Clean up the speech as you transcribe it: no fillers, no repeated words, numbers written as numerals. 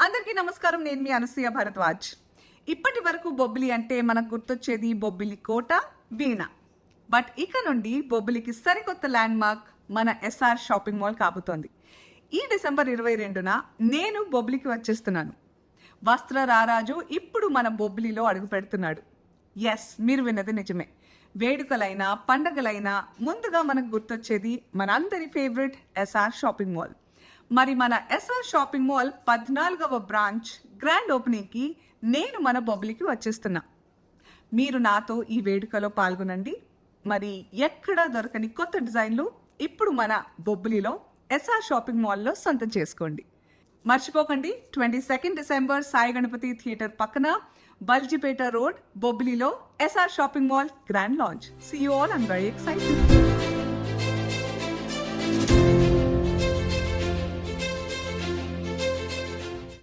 అందరికీ నమస్కారం. నేను మీ అనసూయ భరద్వాజ్. ఇప్పటి వరకు బొబ్బిలి అంటే మనకు గుర్తొచ్చేది బొబ్బిలి కోట, వీణ. బట్ ఇక నుండి బొబ్బిలికి సరికొత్త ల్యాండ్ మార్క్ మన ఎస్ఆర్ షాపింగ్ మాల్ కాబోతోంది. ఈ డిసెంబర్ 22న నేను బొబ్బిలికి వచ్చేస్తున్నాను. వస్త్ర రారాజు ఇప్పుడు మన బొబ్బిలిలో అడుగు పెడుతున్నాడు. ఎస్, మీరు విన్నది నిజమే. వేడుకలైనా పండగలైనా ముందుగా మనకు గుర్తొచ్చేది మనందరి ఫేవరెట్ ఎస్ఆర్ షాపింగ్ మాల్. మరి మన ఎస్ఆర్ షాపింగ్ మాల్ 14వ బ్రాంచ్ గ్రాండ్ ఓపెనింగ్కి నేను మన బొబ్బిలికి వచ్చేస్తున్నా. మీరు నాతో ఈ వేడుకలో పాల్గొనండి. మరి ఎక్కడా దొరకని కొత్త డిజైన్లు ఇప్పుడు మన బొబ్బిలిలో ఎస్ఆర్ షాపింగ్ మాల్లో సొంతం చేసుకోండి. మర్చిపోకండి, 22 డిసెంబర్ సాయి గణపతి థియేటర్ పక్కన బల్జిపేట రోడ్, బొబ్బిలిలో SR shopping mall grand launch. See you all, I'm very excited.